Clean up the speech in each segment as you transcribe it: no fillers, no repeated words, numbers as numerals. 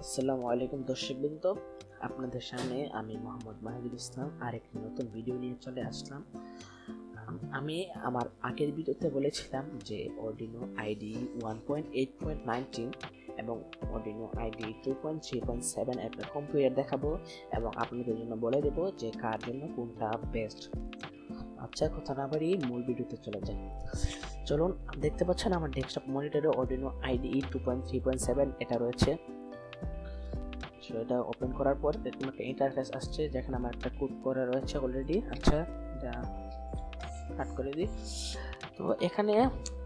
আসসালামু আলাইকুম দর্শকবৃন্দ, আপনাদের সামনে আমি মোহাম্মদ মাহিদুল ইসলাম আরেকটি নতুন ভিডিও নিয়ে চলে আসলাম। আমি আমার আগের ভিডিওতে বলেছিলাম যে অর্ডিনো আইডি 1.8.19 এবং অর্ডিনো আইডি 2.3.7 একটা কম্পিউটার দেখাবো এবং আপনাদের জন্য বলে দেব যে কার জন্য কোনটা বেস্ট। আচ্ছা, কথা না বাড়িয়ে মূল ভিডিওতে চলে যাই। চলুন, দেখতে পাচ্ছেন আমার ডেস্কটপ মনিটরে অর্ডিনো আইডি 2.3.7 এটা রয়েছে। এটা ওপেন করার পর এরকম একটা ইন্টারফেস আসছে যেখানে আমার একটা কোড করা রয়েছে অলরেডি। আচ্ছা, এটা কাট করে দিই। তো এখানে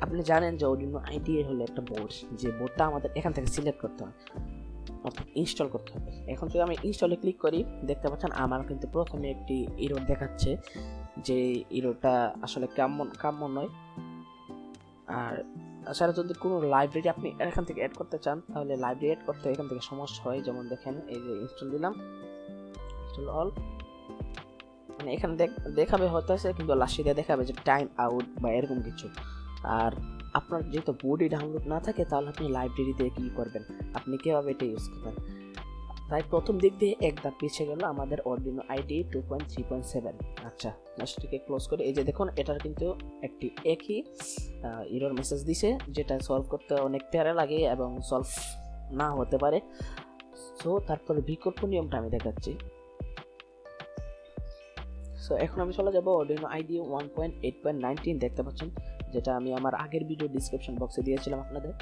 আপনি জানেন যে অর্ডিনো আইডি হলো একটা বোর্ড, যে বোর্ডটা আমাদের এখান থেকে সিলেক্ট করতে হয়, ইনস্টল করতে হবে। এখন যদি আমি ইনস্টলে ক্লিক করি, দেখতে পাচ্ছেন আমার কিন্তু প্রথমে একটি এরর দেখাচ্ছে, যে এররটা আসলে কাম্য নয়। আর তাছাড়া যদি কোনো লাইব্রেরি আপনি এখান থেকে অ্যাড করতে চান, তাহলে লাইব্রেরি অ্যাড করতে এখান থেকে সমস্যা হয়। যেমন দেখেন, এই যে ইনস্টল দিলাম, ইনস্টল অল, মানে এখানে দেখাবে হতেছে, কিন্তু লাস্টে দেখাবে যে টাইম আউট বা এরকম কিছু। আর আপনার যেহেতু বোর্ডে ডাউনলোড না থাকে, তাহলে আপনি লাইব্রেরিতে কি করবেন, আপনি কিভাবে এটা ইউজ করবেন। তাই প্রথম দিক দিয়ে এক ধাপ পিছিয়ে গেল আমাদের অর্ডিনো আইডি 2.3.7। আচ্ছা, লাস্টটিকে ক্লোজ করে এই যে দেখুন, এটার কিন্তু একটি একই এরর মেসেজ দিছে, যেটা সলভ করতে অনেক প্যারা লাগে এবং সলভ না হতে পারে। সো তারপরে বিকল্প নিয়মটা আমি দেখাচ্ছি। সো এখন আমি চলে যাব অর্ডিনো আইডি 1.8.19 দেখতে পাচ্ছেন, যেটা আমি আমার আগের ভিডিও ডিসক্রিপশন বক্সে দিয়েছিলাম আপনাদের।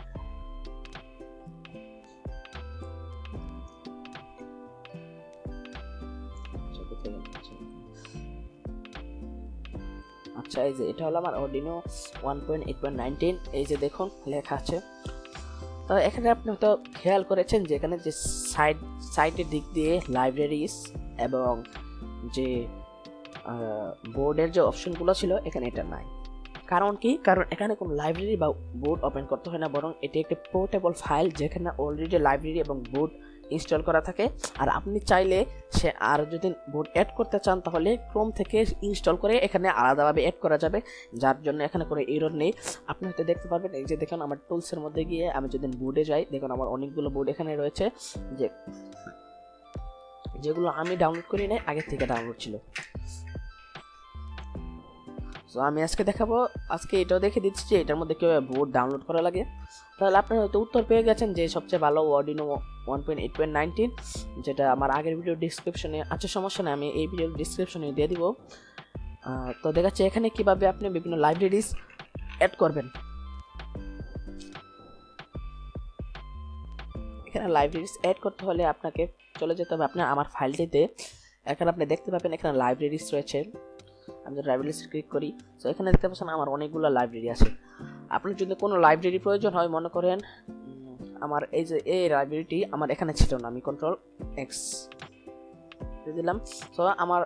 আচ্ছা, এই যে এটা হলো আমার অর্ডিনো 1.8.19। এই যে দেখুন লেখা আছে। তো এখানে আপনি হয়তো খেয়াল করেছেন যে এখানে যে সাইটের দিক দিয়ে লাইব্রেরিজ এবং যে বোর্ডের যে অপশনগুলো ছিল, এখানে এটা নাই। কারণ কি? কারণ এখানে কোনো লাইব্রেরি বা বোর্ড ওপেন করতে হয় না, বরং এটি একটি পোর্টেবল ফাইল যেখানে অলরেডি লাইব্রেরি এবং বোর্ড ইনস্টল করা থাকে। আর আপনি চাইলে আর যদি বোর্ড অ্যাড করতে চান, তাহলে ক্রোম থেকে ইনস্টল করে এখানে আলাদাভাবে অ্যাড করা যাবে, যার জন্য এখানে কোনো এরর নেই। আপনি হয়তো দেখতে পারবেন, এই যে দেখুন আমার টুলসের মধ্যে গিয়ে আমি যদি বোর্ডে যাই, দেখুন আমার অনেকগুলো বোর্ড এখানে রয়েছে, যেগুলো আমি ডাউনলোড করি নাই, আগের থেকে ডাউনলোড ছিল। সো আমি আজকে দেখাবো, আজকে এটাও দেখে দিচ্ছি যে এটার মধ্যে কীভাবে বোর্ড ডাউনলোড করা লাগে। তাহলে আপনারা হয়তো উত্তর পেয়ে গেছেন যে সবচেয়ে ভালো অর্ডিনো 1.8.19, যেটা আমার আগের ভিডিও ডিসক্রিপশনে আছে। সমস্যা নেই, আমি এই ভিডিওর ডিসক্রিপশনে দিয়ে দিব। তো দেখাচ্ছি এখানে কিভাবে আপনি বিভিন্ন লাইব্রেরিজ অ্যাড করবেন। এখানে লাইব্রেরিজ অ্যাড করতে হলে আপনাকে চলে যেতে হবে আপনার আমার ফাইলটিতে। এখানে আপনি দেখতে পাবেন এখানে লাইব্রেরিজ রয়েছে। আমি যদি লাইব্রেরিজ ক্লিক করি, তো এখানে দেখতে পাচ্ছেন আমার অনেকগুলো লাইব্রেরি আছে। আপনার যদি কোনো লাইব্রেরি প্রয়োজন হয়, মনে করেন আমার এই যে এই লাইব্রেরিটি আমার এখানে ছিল না, আমি Ctrl+X দিলাম। তো আমার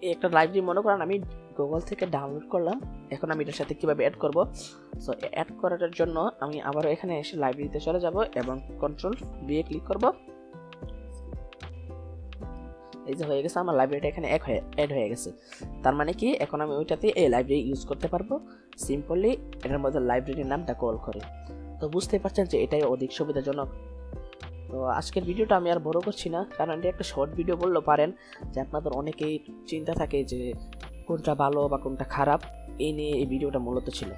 এই একটা লাইব্রেরি মনে করেন আমি গুগল থেকে ডাউনলোড করলাম। এখন আমি এটার সাথে কীভাবে অ্যাড করব, সো অ্যাড করার জন্য আমি আবারও এখানে এসে লাইব্রেরিতে চলে যাব এবং Ctrl+V ক্লিক করব। এই যে হয়ে গেছে, আমার লাইব্রেরিটা এখানে অ্যাড হয়ে গেছে। তার মানে কি, এখন আমি ওইটাতে এই লাইব্রেরি ইউজ করতে পারবো সিম্পলি এটার মধ্যে লাইব্রেরির নামটা কল করে। তো বুঝতেই পারছেন যে এটাই অধিক সুবিধাজনক। তো আজকের ভিডিওটা আমি আর বড় করছি না, কারণ এটা একটা শর্ট ভিডিও বললেও পারেন, যে আপনাদের অনেকেই চিন্তা থাকে যে কোনটা ভালো বা কোনটা খারাপ, এই নিয়ে এই ভিডিওটা মূলত ছিল।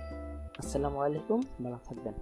আসসালামু আলাইকুম, ভালো থাকবেন।